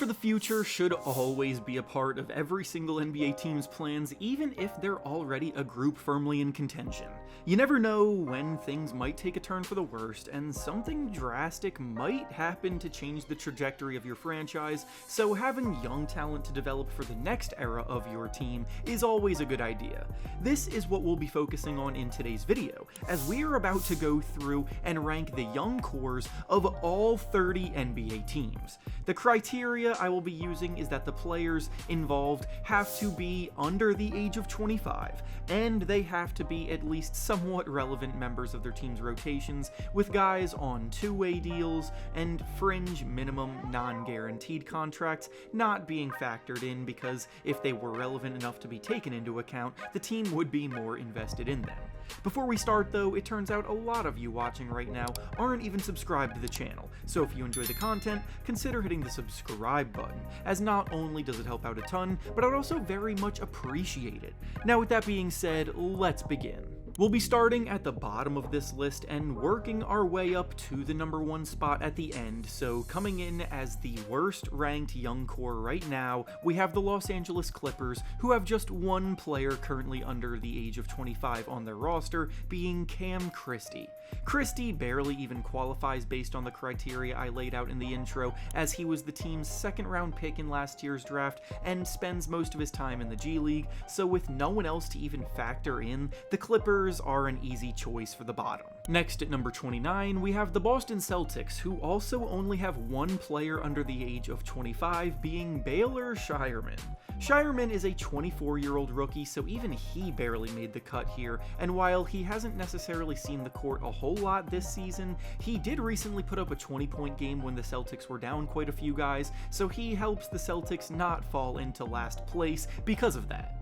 for the future should always be a part of every single NBA team's plans, even if they're already a group firmly in contention. You never know when things might take a turn for the worst, and something drastic might happen to change the trajectory of your franchise, so having young talent to develop for the next era of your team is always a good idea. This is what we'll be focusing on in today's video, as we are about to go through and rank the young cores of all 30 NBA teams. The criteria I will be using is that the players involved have to be under the age of 25, and they have to be at least somewhat relevant members of their team's rotations, with guys on two-way deals and fringe minimum non-guaranteed contracts not being factored in, because if they were relevant enough to be taken into account, the team would be more invested in them. Before we start though, it turns out a lot of you watching right now aren't even subscribed to the channel, so if you enjoy the content, consider hitting the subscribe button, as not only does it help out a ton, but I'd also very much appreciate it. Now with that being said, let's begin. We'll be starting at the bottom of this list and working our way up to the number 1 spot at the end. So coming in as the worst ranked young core right now, we have the Los Angeles Clippers, who have just one player currently under the age of 25 on their roster, being Cam Christie. Christie barely even qualifies based on the criteria I laid out in the intro, as he was the team's second round pick in last year's draft and spends most of his time in the G League, so with no one else to even factor in, the Clippers are an easy choice for the bottom. Next at number 29, we have the Boston Celtics, who also only have one player under the age of 25, being Baylor Scheierman. Scheierman is a 24-year-old rookie, so even he barely made the cut here, and while he hasn't necessarily seen the court a whole lot this season, he did recently put up a 20-point game when the Celtics were down quite a few guys, so he helps the Celtics not fall into last place because of that.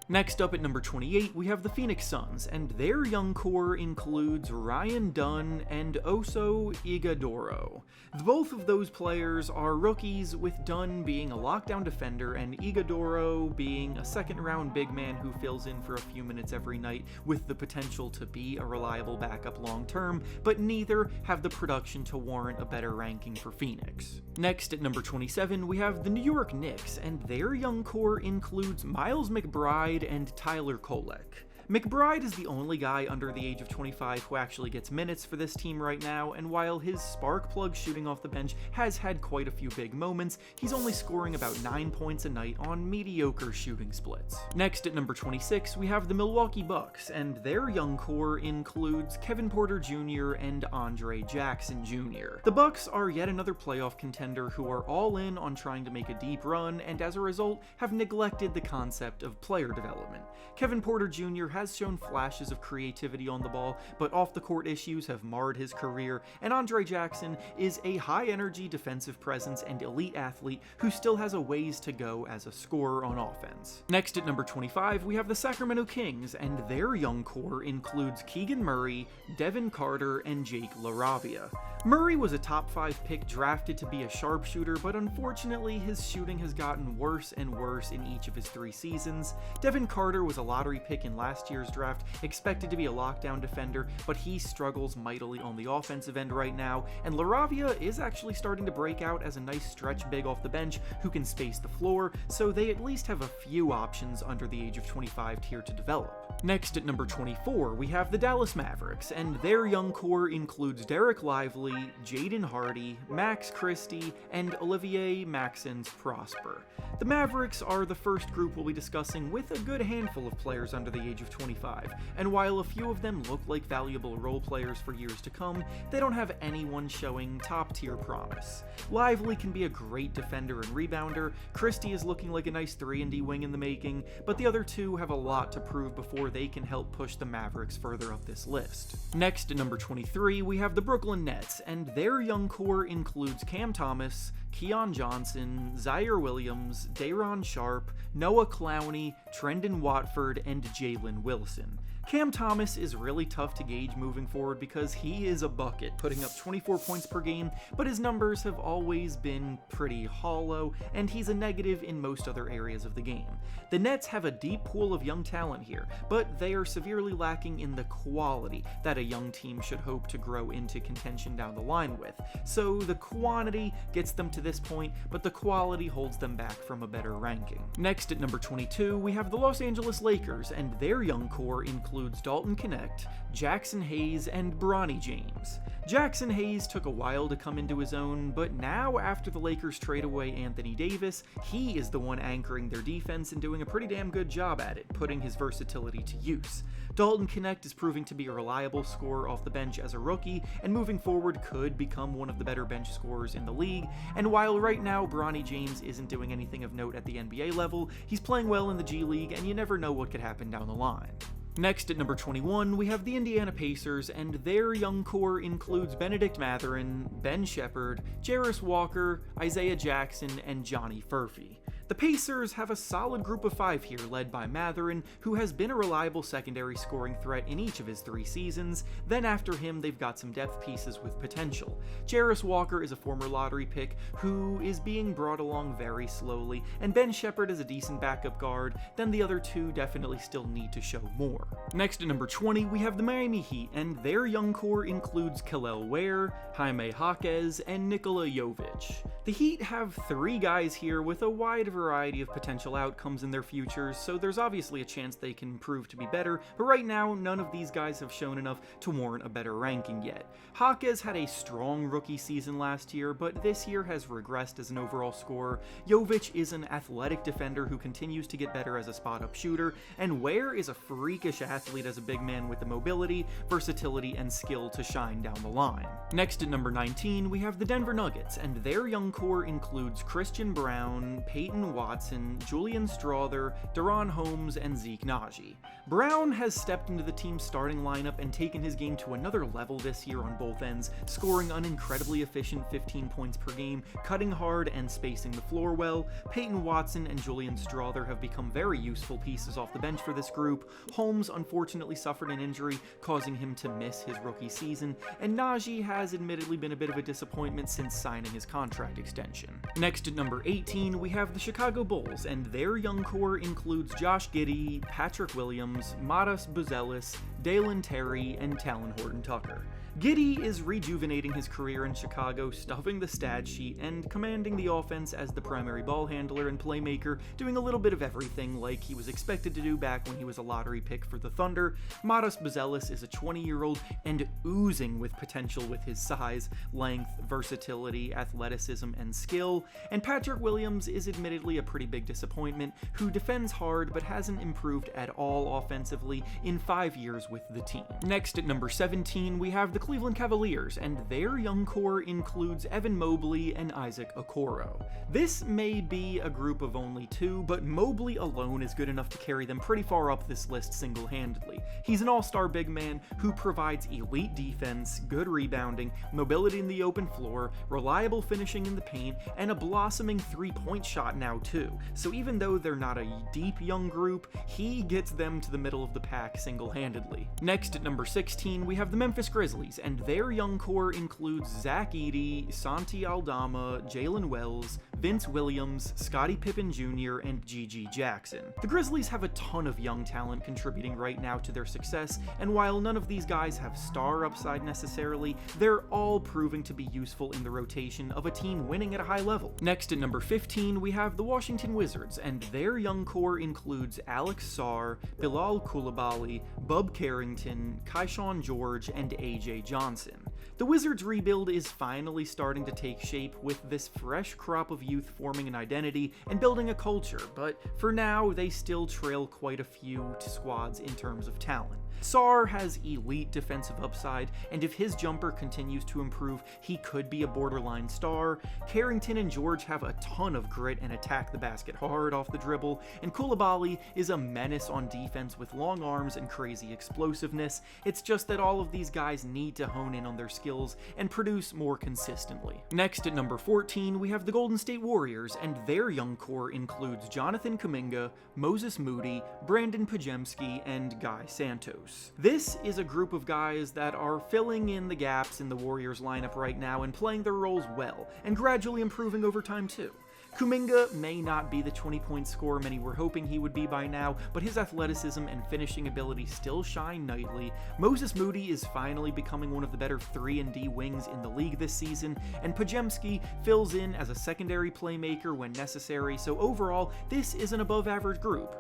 Next up at number 28, we have the Phoenix Suns, and their young core includes Ryan Dunn and Oso Ighodaro. Both of those players are rookies, with Dunn being a lockdown defender and Ighodaro being a second-round big man who fills in for a few minutes every night with the potential to be a reliable backup long-term, but neither have the production to warrant a better ranking for Phoenix. Next at number 27, we have the New York Knicks, and their young core includes Miles McBride and Tyler Kolek. McBride is the only guy under the age of 25 who actually gets minutes for this team right now, and while his spark plug shooting off the bench has had quite a few big moments, he's only scoring about 9 points a night on mediocre shooting splits. Next at number 26, we have the Milwaukee Bucks, and their young core includes Kevin Porter Jr. and Andre Jackson Jr. The Bucks are yet another playoff contender who are all in on trying to make a deep run, and as a result have neglected the concept of player development. Kevin Porter Jr. has shown flashes of creativity on the ball, but off-the-court issues have marred his career, and Andre Jackson is a high-energy defensive presence and elite athlete who still has a ways to go as a scorer on offense. Next at number 25, we have the Sacramento Kings, and their young core includes Keegan Murray, Devin Carter, and Jake LaRavia. Murray was a top 5 pick drafted to be a sharpshooter, but unfortunately his shooting has gotten worse and worse in each of his 3 seasons. Devin Carter was a lottery pick in last year's draft, expected to be a lockdown defender, but he struggles mightily on the offensive end right now, and LaRavia is actually starting to break out as a nice stretch big off the bench who can space the floor, so they at least have a few options under the age of 25 here to develop. Next at number 24, we have the Dallas Mavericks, and their young core includes Derek Lively, Jaden Hardy, Max Christie, and Olivier Maxence Prosper. The Mavericks are the first group we'll be discussing, with a good handful of players under the age of 25, and while a few of them look like valuable role players for years to come, they don't have anyone showing top-tier promise. Lively can be a great defender and rebounder, Christie is looking like a nice 3-and-D wing in the making, but the other two have a lot to prove before they can help push the Mavericks further up this list. Next at number 23, we have the Brooklyn Nets, and their young core includes Cam Thomas, Keon Johnson, Zaire Williams, Day'Ron Sharpe, Noah Clowney, Trendon Watford, and Jalen Wilson. Cam Thomas is really tough to gauge moving forward because he is a bucket, putting up 24 points per game, but his numbers have always been pretty hollow, and he's a negative in most other areas of the game. The Nets have a deep pool of young talent here, but they are severely lacking in the quality that a young team should hope to grow into contention down the line with. So the quantity gets them to this point, but the quality holds them back from a better ranking. Next at number 22, we have the Los Angeles Lakers, and their young core includes Dalton Knecht, Jackson Hayes, and Bronny James. Jackson Hayes took a while to come into his own, but now after the Lakers trade away Anthony Davis, he is the one anchoring their defense and doing a pretty damn good job at it, putting his versatility to use. Dalton Knecht is proving to be a reliable scorer off the bench as a rookie, and moving forward could become one of the better bench scorers in the league, and while right now Bronny James isn't doing anything of note at the NBA level, he's playing well in the G League, and you never know what could happen down the line. Next at number 21, we have the Indiana Pacers, and their young core includes Benedict Mathurin, Ben Shepherd, Jarris Walker, Isaiah Jackson, and Johnny Furphy. The Pacers have a solid group of 5 here, led by Mathurin, who has been a reliable secondary scoring threat in each of his 3 seasons. Then after him, they've got some depth pieces with potential. Jarris Walker is a former lottery pick who is being brought along very slowly, and Ben Shepherd is a decent backup guard. Then the other 2 definitely still need to show more. Next at number 20, we have the Miami Heat, and their young core includes Kel'el Ware, Jaime Jaquez, and Nikola Jovic. The Heat have 3 guys here with a wide variety of potential outcomes in their futures, so there's obviously a chance they can prove to be better, but right now none of these guys have shown enough to warrant a better ranking yet. Jaquez had a strong rookie season last year, but this year has regressed as an overall scorer. Jovic is an athletic defender who continues to get better as a spot-up shooter, and Ware is a freakish athlete as a big man with the mobility, versatility, and skill to shine down the line. Next at number 19, we have the Denver Nuggets, and their young core includes Christian Brown, Peyton Watson, Julian Strawther, Deron Holmes, and Zeke Naji. Brown has stepped into the team's starting lineup and taken his game to another level this year on both ends, scoring an incredibly efficient 15 points per game, cutting hard, and spacing the floor well. Peyton Watson and Julian Strawther have become very useful pieces off the bench for this group. Holmes unfortunately suffered an injury, causing him to miss his rookie season, and Naji has admittedly been a bit of a disappointment since signing his contract extension. Next at number 18, we have the Chicago Bulls, and their young core includes Josh Giddey, Patrick Williams, Matas Buzelis, Dalen Terry, and Talon Horton-Tucker. Giddey is rejuvenating his career in Chicago, stuffing the stat sheet, and commanding the offense as the primary ball handler and playmaker, doing a little bit of everything like he was expected to do back when he was a lottery pick for the Thunder. Matas Buzelis is a 20-year-old and oozing with potential with his size, length, versatility, athleticism, and skill, and Patrick Williams is admittedly a pretty big disappointment, who defends hard but hasn't improved at all offensively in 5 years with the team. Next at number 17, we have the Cleveland Cavaliers, and their young core includes Evan Mobley and Isaac Okoro. This may be a group of only 2, but Mobley alone is good enough to carry them pretty far up this list single-handedly. He's an all-star big man who provides elite defense, good rebounding, mobility in the open floor, reliable finishing in the paint, and a blossoming three-point shot now too. So even though they're not a deep young group, he gets them to the middle of the pack single-handedly. Next at number 16, we have the Memphis Grizzlies, and their young core includes Zach Edey, Santi Aldama, Jalen Wells, Vince Williams, Scottie Pippen Jr., and Gigi Jackson. The Grizzlies have a ton of young talent contributing right now to their success, and while none of these guys have star upside necessarily, they're all proving to be useful in the rotation of a team winning at a high level. Next at number 15, we have the Washington Wizards, and their young core includes Alex Sarr, Bilal Coulibaly, Bub Carrington, Keyshawn George, and AJ Johnson. The Wizards' rebuild is finally starting to take shape, with this fresh crop of youth forming an identity and building a culture, but for now they still trail quite a few squads in terms of talent. Sarr has elite defensive upside, and if his jumper continues to improve, he could be a borderline star. Carrington and George have a ton of grit and attack the basket hard off the dribble, and Coulibaly is a menace on defense with long arms and crazy explosiveness. It's just that all of these guys need to hone in on their skill skills and produce more consistently. Next at number 14, we have the Golden State Warriors, and their young core includes Jonathan Kuminga, Moses Moody, Brandon Pajemski, and Guy Santos. This is a group of guys that are filling in the gaps in the Warriors lineup right now and playing their roles well, and gradually improving over time too. Kuminga may not be the 20-point scorer many were hoping he would be by now, but his athleticism and finishing ability still shine nightly. Moses Moody is finally becoming one of the better 3-and-D wings in the league this season, and Pajemski fills in as a secondary playmaker when necessary, so overall, this is an above-average group.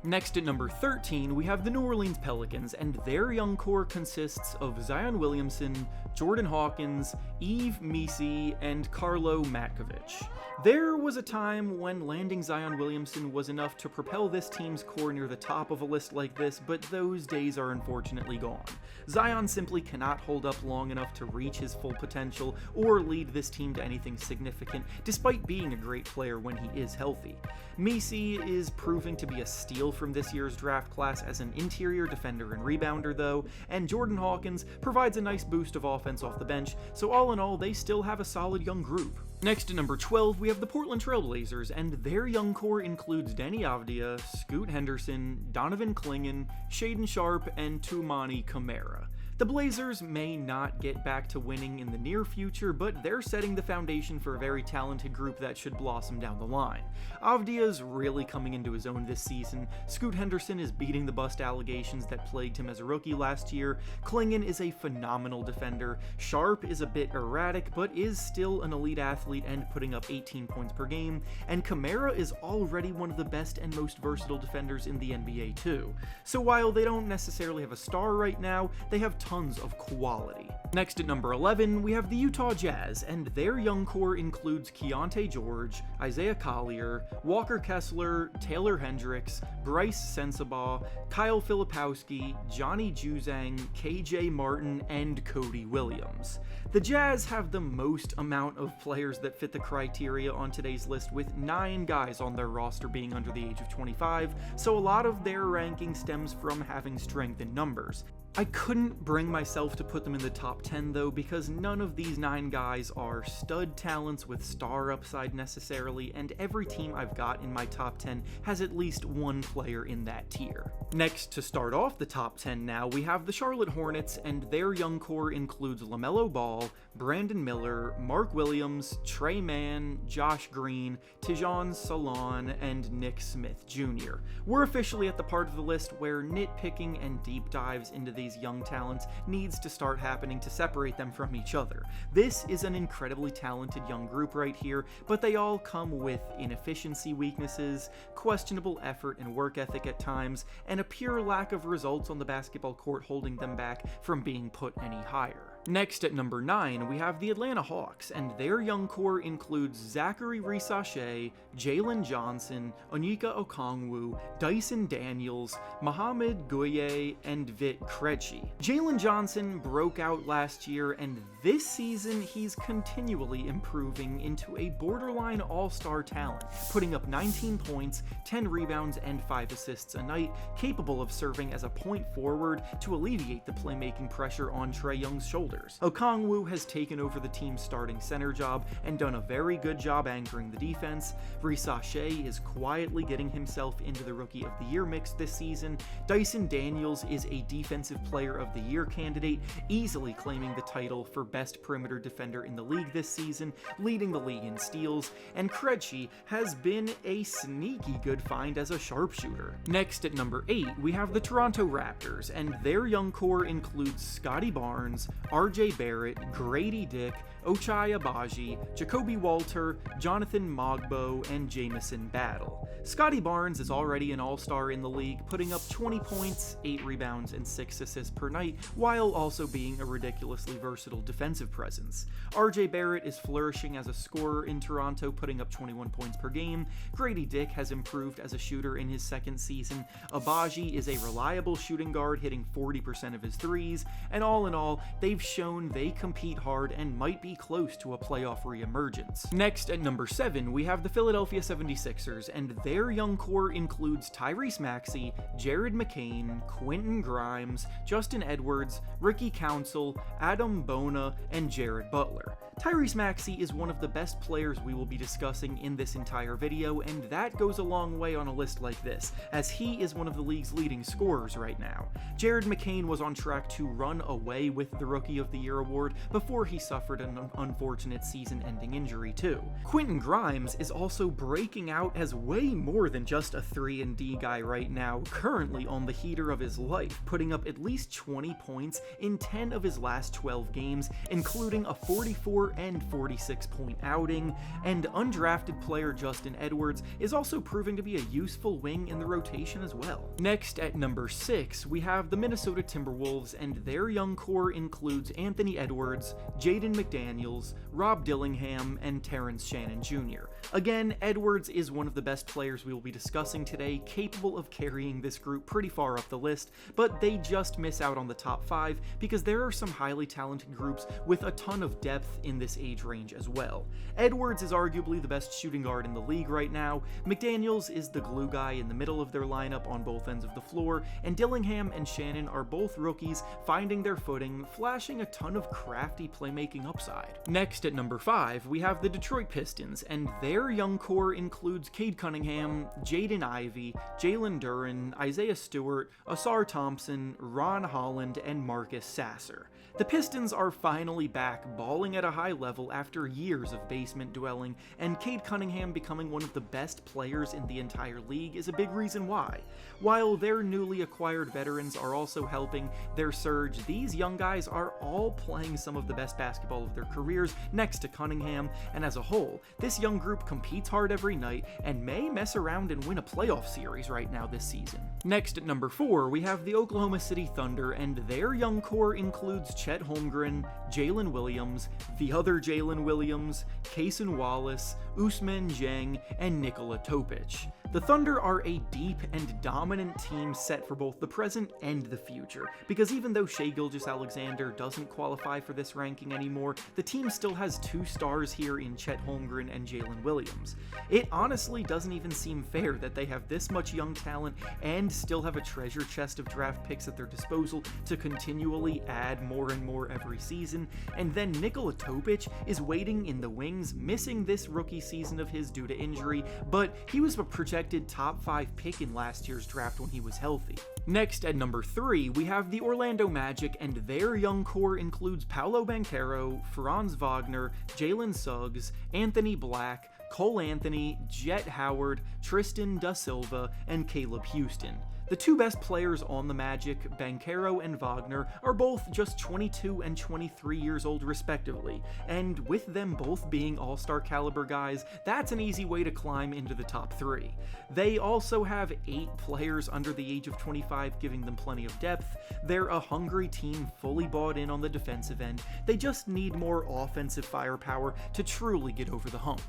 Next at number 13, we have the New Orleans Pelicans, and their young core consists of Zion Williamson, Jordan Hawkins, Yves Missi, and Carlo Matkovic. There was a time when landing Zion Williamson was enough to propel this team's core near the top of a list like this, but those days are unfortunately gone. Zion simply cannot hold up long enough to reach his full potential or lead this team to anything significant, despite being a great player when he is healthy. Missi is proving to be a steal from this year's draft class as an interior defender and rebounder though, and Jordan Hawkins provides a nice boost of offense off the bench, so all in all, they still have a solid young group. Next at number 12, we have the Portland Trail Blazers, and their young core includes Denny Avdia, Scoot Henderson, Donovan Clingan, Shaedon Sharpe, and Toumani Camara. The Blazers may not get back to winning in the near future, but they're setting the foundation for a very talented group that should blossom down the line. Avdia's really coming into his own this season, Scoot Henderson is beating the bust allegations that plagued him as a rookie last year, Clingan is a phenomenal defender, Sharpe is a bit erratic but is still an elite athlete and putting up 18 points per game, and Camara is already one of the best and most versatile defenders in the NBA too. So while they don't necessarily have a star right now, they have tons of quality. Next at number 11, we have the Utah Jazz, and their young core includes Keontae George, Isaiah Collier, Walker Kessler, Taylor Hendricks, Bryce Sensabaugh, Kyle Filipowski, Johnny Juzang, KJ Martin, and Cody Williams. The Jazz have the most amount of players that fit the criteria on today's list, with 9 guys on their roster being under the age of 25, so a lot of their ranking stems from having strength in numbers. I couldn't bring myself to put them in the top 10 though, because none of these 9 guys are stud talents with star upside necessarily, and every team I've got in my top 10 has at least one player in that tier. Next, to start off the top 10 now, we have the Charlotte Hornets, and their young core includes LaMelo Ball, Brandon Miller, Mark Williams, Trey Mann, Josh Green, Tijon Salon, and Nick Smith Jr. We're officially at the part of the list where nitpicking and deep dives into these young talents needs to start happening to separate them from each other. This is an incredibly talented young group right here, but they all come with inefficiency weaknesses, questionable effort and work ethic at times, and a pure lack of results on the basketball court holding them back from being put any higher. Next at number 9, we have the Atlanta Hawks, and their young core includes Zachary Risache, Jalen Johnson, Onyeka Okongwu, Dyson Daniels, Mohamed Gueye, and Vit Krejci. Jalen Johnson broke out last year, and this season he's continually improving into a borderline all-star talent, putting up 19 points, 10 rebounds, and 5 assists a night, capable of serving as a point forward to alleviate the playmaking pressure on Trae Young's shoulders. Okongwu has taken over the team's starting center job and done a very good job anchoring the defense. Risache is quietly getting himself into the Rookie of the Year mix this season. Dyson Daniels is a Defensive Player of the Year candidate, easily claiming the title for best perimeter defender in the league this season, leading the league in steals, and Krejci has been a sneaky good find as a sharpshooter. Next at number 8, we have the Toronto Raptors, and their young core includes Scotty Barnes, RJ Barrett, Grady Dick, Ochai Agbaji, Jacoby Walter, Jonathan Mogbo, and Jamison Battle. Scotty Barnes is already an all-star in the league, putting up 20 points, 8 rebounds, and 6 assists per night, while also being a ridiculously versatile defensive presence. RJ Barrett is flourishing as a scorer in Toronto, putting up 21 points per game. Grady Dick has improved as a shooter in his second season. Agbaji is a reliable shooting guard, hitting 40% of his threes, and all in all, they've shown they compete hard and might be close to a playoff re-emergence. Next, at number 7, we have the Philadelphia 76ers, and their young core includes Tyrese Maxey, Jared McCain, Quentin Grimes, Justin Edwards, Ricky Council, Adam Bona, and Jared Butler. Tyrese Maxey is one of the best players we will be discussing in this entire video, and that goes a long way on a list like this, as he is one of the league's leading scorers right now. Jared McCain was on track to run away with the Rookie of the Year award before he suffered an unfortunate season-ending injury too. Quentin Grimes is also breaking out as way more than just a 3-and-D guy right now, currently on the heater of his life, putting up at least 20 points in 10 of his last 12 games, including a 44 and 46-point outing, and undrafted player Justin Edwards is also proving to be a useful wing in the rotation as well. Next, at number 6, we have the Minnesota Timberwolves, and their young core includes Anthony Edwards, Jaden McDaniels, Rob Dillingham, and Terrence Shannon Jr. Again, Edwards is one of the best players we will be discussing today, capable of carrying this group pretty far up the list, but they just miss out on the top 5 because there are some highly talented groups with a ton of depth in this age range as well. Edwards is arguably the best shooting guard in the league right now, McDaniels is the glue guy in the middle of their lineup on both ends of the floor, and Dillingham and Shannon are both rookies finding their footing, flashing a ton of crafty playmaking upside. Next, at number 5, we have the Detroit Pistons, and their young core includes Cade Cunningham, Jaden Ivey, Jalen Duren, Isaiah Stewart, Asar Thompson, Ron Holland, and Marcus Sasser. The Pistons are finally back balling at a high level after years of basement dwelling, and Cade Cunningham becoming one of the best players in the entire league is a big reason why. While their newly acquired veterans are also helping their surge, these young guys are all playing some of the best basketball of their careers next to Cunningham, and as a whole, this young group competes hard every night and may mess around and win a playoff series right now this season. Next, at number 4, we have the Oklahoma City Thunder, and their young core includes Chet Holmgren, Jalen Williams, the other Jalen Williams, Cason Wallace, Ousmane Dieng, and Nikola Topic. The Thunder are a deep and dominant team set for both the present and the future, because even though Shai Gilgeous-Alexander doesn't qualify for this ranking anymore, the team still has 2 stars here in Chet Holmgren and Jalen Williams. It honestly doesn't even seem fair that they have this much young talent and still have a treasure chest of draft picks at their disposal to continually add more and more every season, and then Nikola Topic is waiting in the wings, missing this rookie season of his due to injury, but he was a projected top 5 pick in last year's draft when he was healthy. Next, at number 3, we have the Orlando Magic, and their young core includes Paolo Banchero, Franz Wagner, Jalen Suggs, Anthony Black, Cole Anthony, Jet Howard, Tristan Da Silva, and Caleb Houston. The 2 best players on the Magic, Banchero and Wagner, are both just 22 and 23 years old respectively, and with them both being all-star caliber guys, that's an easy way to climb into the top 3. They also have 8 players under the age of 25, giving them plenty of depth. They're a hungry team fully bought in on the defensive end. They just need more offensive firepower to truly get over the hump.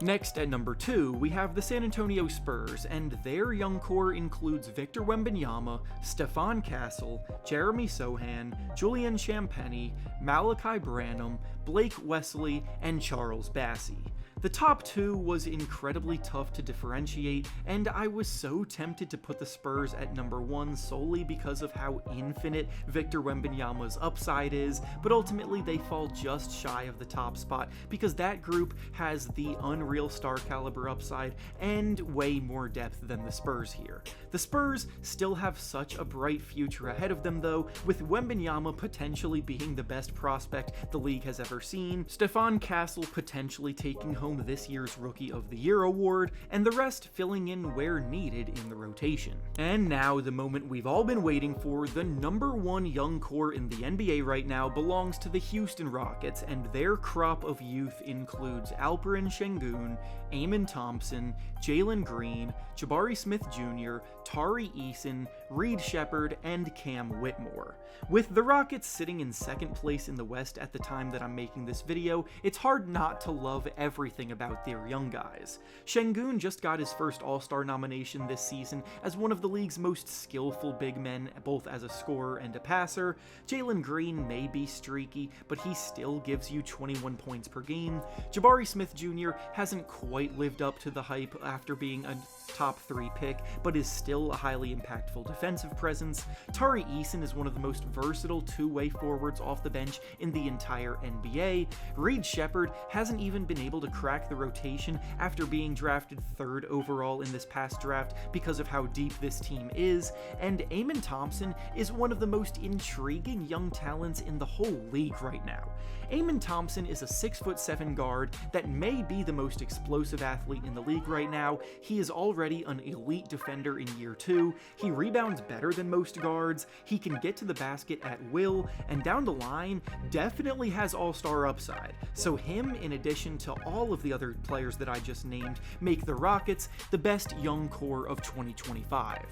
Next, at number 2, we have the San Antonio Spurs, and their young core includes Victor Wembanyama, Stephon Castle, Jeremy Sohan, Julian Champagnie, Malachi Branham, Blake Wesley, and Charles Bassey. The top 2 was incredibly tough to differentiate, and I was so tempted to put the Spurs at number 1 solely because of how infinite Victor Wembanyama's upside is, but ultimately they fall just shy of the top spot because that group has the unreal star caliber upside and way more depth than the Spurs here. The Spurs still have such a bright future ahead of them though, with Wembanyama potentially being the best prospect the league has ever seen, Stephon Castle potentially taking home this year's Rookie of the Year award, and the rest filling in where needed in the rotation. And now, the moment we've all been waiting for, the number 1 young core in the NBA right now belongs to the Houston Rockets, and their crop of youth includes Alperen Şengün, Amen Thompson, Jalen Green, Jabari Smith Jr., Tari Eason, Reed Shepherd, and Cam Whitmore. With the Rockets sitting in 2nd place in the West at the time that I'm making this video, it's hard not to love everything everything about their young guys. Şengün just got his first All-Star nomination this season as one of the league's most skillful big men, both as a scorer and a passer. Jalen Green may be streaky, but he still gives you 21 points per game. Jabari Smith Jr. hasn't quite lived up to the hype after being a top 3 pick, but is still a highly impactful defensive presence. Tari Eason is one of the most versatile two-way forwards off the bench in the entire NBA. Reed Shepherd hasn't even been able to crack the rotation after being drafted 3rd overall in this past draft because of how deep this team is, and Amen Thompson is one of the most intriguing young talents in the whole league right now. Amen Thompson is a 6'7" guard that may be the most explosive athlete in the league right now. He is already an elite defender in year 2, he rebounds better than most guards, he can get to the basket at will, and down the line, definitely has all-star upside. So him, in addition to all of the other players that I just named, make the Rockets the best young core of 2025.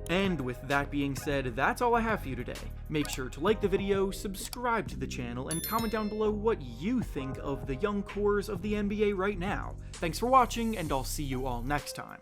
And with that being said, that's all I have for you today. Make sure to like the video, subscribe to the channel, and comment down below what you think of the young cores of the NBA right now. Thanks for watching, and I'll see you all next time.